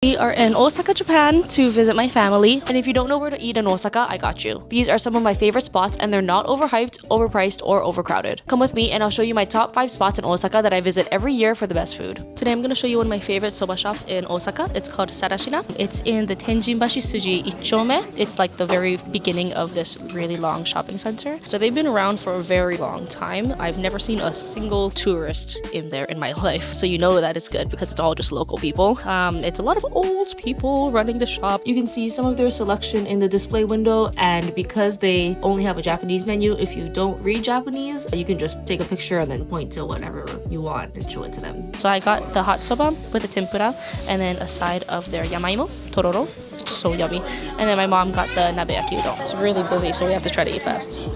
We are in Osaka, Japan to visit my family. And if you don't know where to eat in Osaka, I got you. These are some of my favorite spots and they're not overhyped, overpriced, or overcrowded. Come with me and I'll show you my top 5 spots in Osaka that I visit every year for the best food. Today I'm going to show you one of my favorite soba shops in Osaka. It's called Sarashina. It's in the Tenjinbashi-Suji Shopping Street. It's like the very beginning of this really long shopping center. So they've been around for a very long time. I've never seen a single tourist in there in my life. So you know that it's good because it's all just local people. It's a lot of old people running the shop. You can see some of their selection in the display window, and because they only have a Japanese menu, if you don't read Japanese, you can just take a picture and then point to whatever you want and show it to them. So I got the hot soba with a tempura and then a side of their yamaimo, tororo. It's so yummy. And then my mom got the nabeyaki udon. It's really busy, so we have to try to eat fast.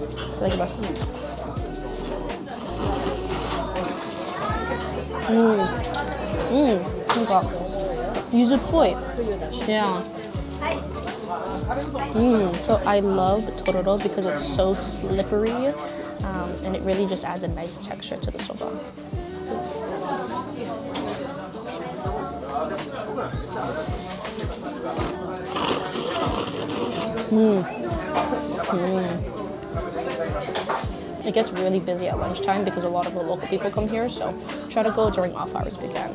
Yuzu-poi. Yeah. So I love tororo because it's so slippery and it really just adds a nice texture to the soba. It gets really busy at lunchtime because a lot of the local people come here, so try to go during off hours if you can.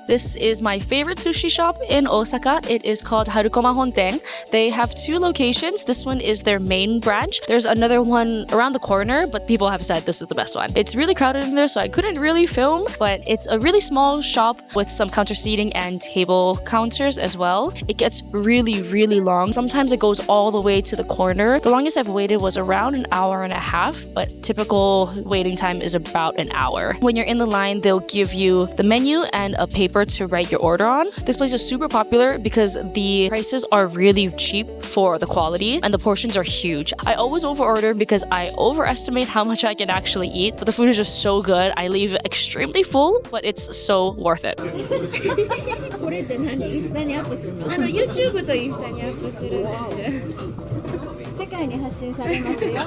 This is my favorite sushi shop in Osaka. It is called Harukoma Honten. They have 2 locations. This one is their main branch. There's another one around the corner, but people have said this is the best one. It's really crowded in there, so I couldn't really film, but it's a really small shop with some counter seating and table counters as well. It gets really, really long. Sometimes it goes all the way to the corner. The longest I've waited was around an hour and a half, but typical waiting time is about an hour. When you're in the line, they'll give you the menu and a paper to write your order on. This place is super popular because the prices are really cheap for the quality and the portions are huge. I always overorder because I overestimate how much I can actually eat, but the food is just so good. I leave extremely full, but it's so worth it. YouTube とインスタにアップするんです。世界に発信されますよ。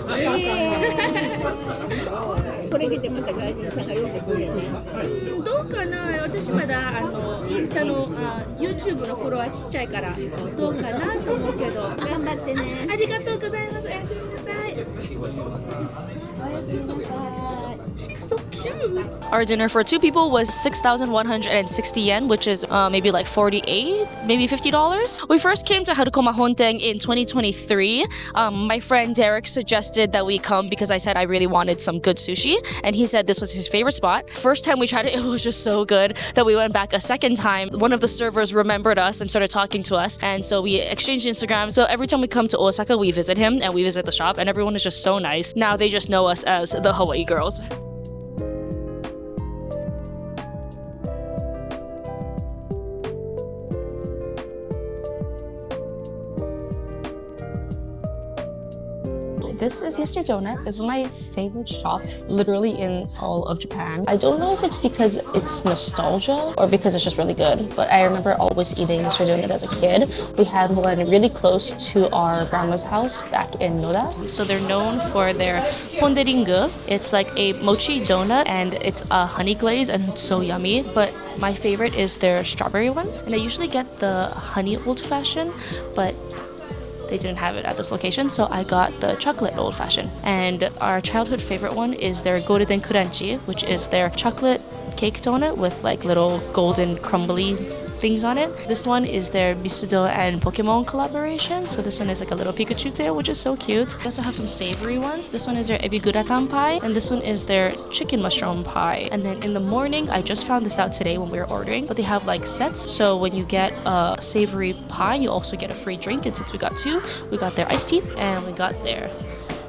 これ見てまた外人さんが読んでくれね。どうかな。私まだインスタのYouTube のフォロワーちっちゃいからどうかなと思うけど。頑張ってね。ありがとうございます。おやすみなさい。おやすみなさい。She's so cute. Our dinner for 2 people was 6,160 yen, which is maybe like 48, maybe $50. We first came to Harukoma Honten in 2023. My friend Derek suggested that we come because I said I really wanted some good sushi, and he said this was his favorite spot. First time we tried it, it was just so good that we went back a second time. One of the servers remembered us and started talking to us, and so we exchanged Instagram. So every time we come to Osaka, we visit him and we visit the shop, and everyone is just so nice. Now they just know us as the Hawaii girls. This is Mr. Donut. This is my favorite shop, literally in all of Japan. I don't know if it's because it's nostalgia or because it's just really good, but I remember always eating Mr. Donut as a kid. We had one really close to our grandma's house back in Noda. So they're known for their ponderingu. It's like a mochi donut and it's a honey glaze and it's so yummy. But my favorite is their strawberry one. And I usually get the honey old-fashioned, but they didn't have it at this location, so I got the chocolate old-fashioned. And our childhood favorite one is their golden crunchy, which is their chocolate cake donut with like little golden crumbly things on it. This one is their Misudo and Pokemon collaboration, so this one is like a little Pikachu tail, which is so cute. They also have some savory ones. This one is their ebi guratan pie, and this one is their chicken mushroom pie. And then in the morning, I just found this out today when we were ordering, but they have like sets, so when you get a savory pie, you also get a free drink. And since we got 2, we got their iced tea and we got their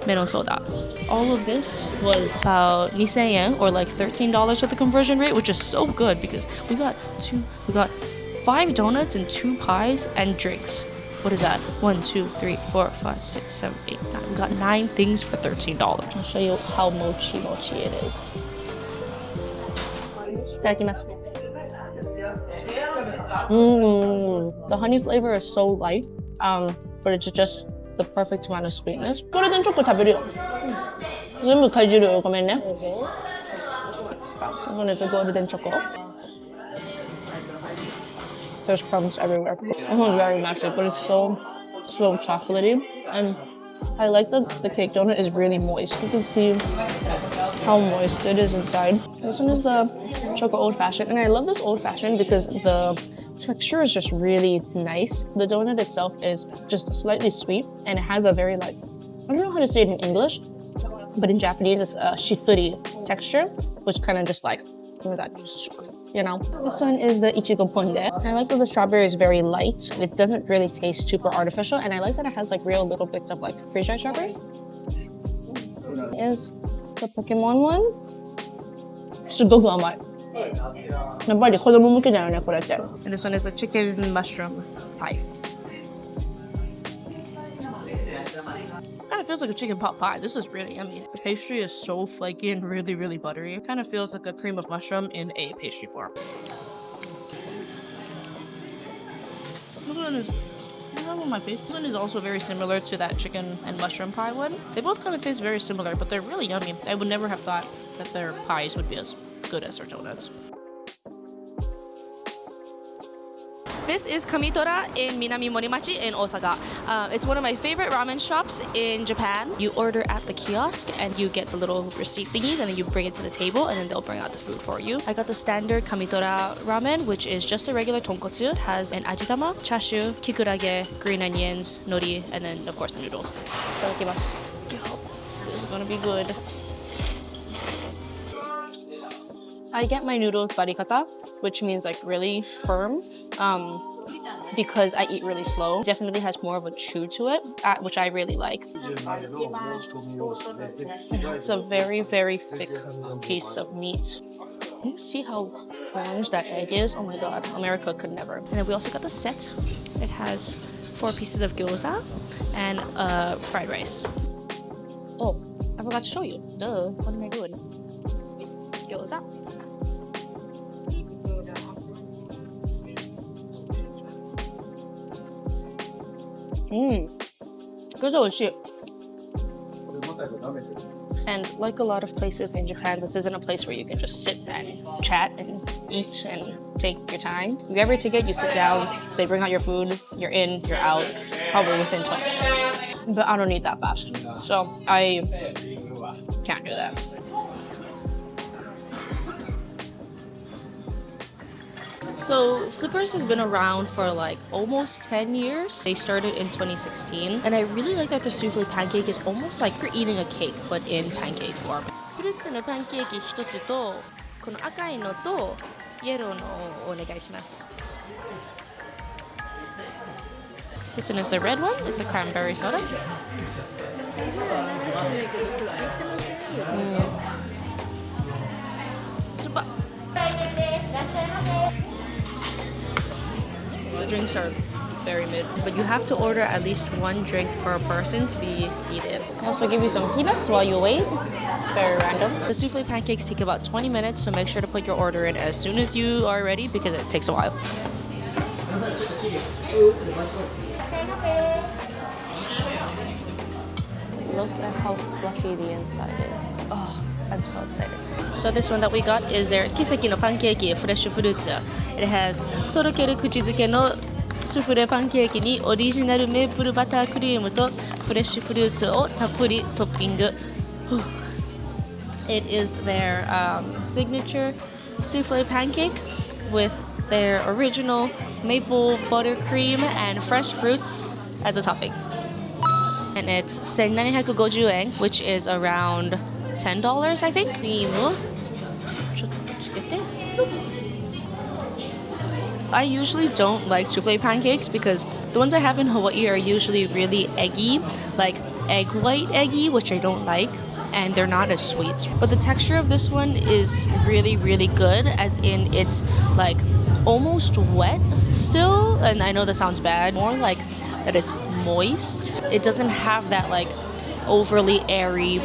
melon soda. All of this was about 2,000 yen, or like $13 with the conversion rate, which is so good because we got 5 donuts and 2 pies and drinks. What is that? 1, 2, 3, 4, 5, 6, 7, 8, 9. We got 9 things for $13. I'll show you how mochi it is. Itadakimasu. The honey flavor is so light, but it's just the perfect amount of sweetness. ゴールデンチョコ食べるよ。全部かじるよ。ごめんね。This one is a golden choco. There's crumbs everywhere. This one's very messy, but it's so chocolatey. And I like that the cake donut is really moist. You can see how moist it is inside. This one is the choco old fashioned, and I love this old fashioned because the texture is just really nice. The donut itself is just slightly sweet, and it has a very I don't know how to say it in English, but in Japanese it's a shifuri texture, which kind of just you know. This one is the Ichigo Ponde. I like that the strawberry is very light. It doesn't really taste super artificial, and I like that it has real little bits of freeze-dried strawberries. Is the Pokemon one. すごく甘い。やっぱり子供向けだよね、これって。And this one is the chicken mushroom pie. Kind of feels like a chicken pot pie. This is really yummy. The pastry is so flaky and really, really buttery. It kind of feels like a cream of mushroom in a pastry form. Look at this. On my face. This one is also very similar to that chicken and mushroom pie one. They both kind of taste very similar, but they're really yummy. I would never have thought that their pies would be as good as their donuts. This is Kamitora in Minami-morimachi in Osaka. It's one of my favorite ramen shops in Japan. You order at the kiosk and you get the little receipt thingies and then you bring it to the table and then they'll bring out the food for you. I got the standard Kamitora ramen, which is just a regular tonkotsu. It has an ajitama, chashu, kikurage, green onions, nori, and then of course the noodles. Itadakimasu. This is gonna be good. I get my noodles barikata, which means really firm, because I eat really slow. Definitely has more of a chew to it, which I really like. It's a very, very thick piece of meat. You see how orange that egg is? Oh my god, America could never. And then we also got the set. It has 4 pieces of gyoza and fried rice. Oh, I forgot to show you. Duh, what am I doing? Gyoza. And like a lot of places in Japan, this isn't a place where you can just sit and chat and eat and take your time. If you ever ticket, you sit down, they bring out your food, you're in, you're out, probably within 20 minutes. But I don't need that fast, so I can't do that. So Flippers has been around for almost 10 years. They started in 2016. And I really like that the souffle pancake is almost like you're eating a cake, but in pancake form. フルーツのパンケーキ1つと、この赤いのとイエローのをお願いします。This one is the red one. It's a cranberry soda. Soba. The drinks are very mid, but you have to order at least 1 drink per person to be seated. I also give you some peanuts while you wait. Very random. The souffle pancakes take about 20 minutes, so make sure to put your order in as soon as you are ready because it takes a while. Look at how fluffy the inside is. Oh, I'm so excited. So this one that we got is their Kiseki no Pancake Fresh Fruits. It has とろける口づけのスフレパンケーキにオリジナルメープルバタークリームとフレッシュフルーツをたっぷりトッピング。It is their signature souffle pancake with their original maple buttercream and fresh fruits as a topping. And it's 1,750 yen, which is around $10, I think. I usually don't like souffle pancakes because the ones I have in Hawaii are usually really eggy, like egg white eggy, which I don't like, and they're not as sweet. But the texture of this one is really, really good, as in it's almost wet still, and I know that sounds bad, more like that it's moist. It doesn't have that overly airy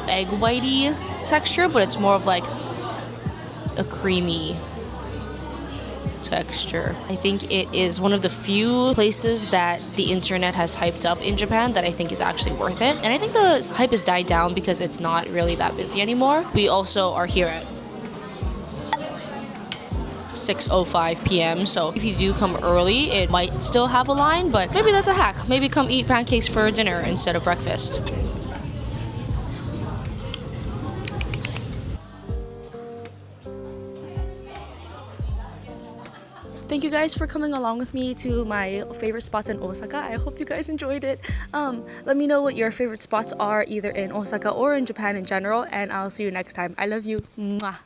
egg whitey texture, but it's more of a creamy texture. I think it is one of the few places that the internet has hyped up in Japan that I think is actually worth it. And I think the hype has died down because it's not really that busy anymore. We also are here at 6:05 p.m. So if you do come early, it might still have a line, but maybe that's a hack. Maybe come eat pancakes for dinner instead of breakfast. Thank you guys for coming along with me to my favorite spots in Osaka. I hope you guys enjoyed it. Let me know what your favorite spots are either in Osaka or in Japan in general, and I'll see you next time. I love you. Mwah.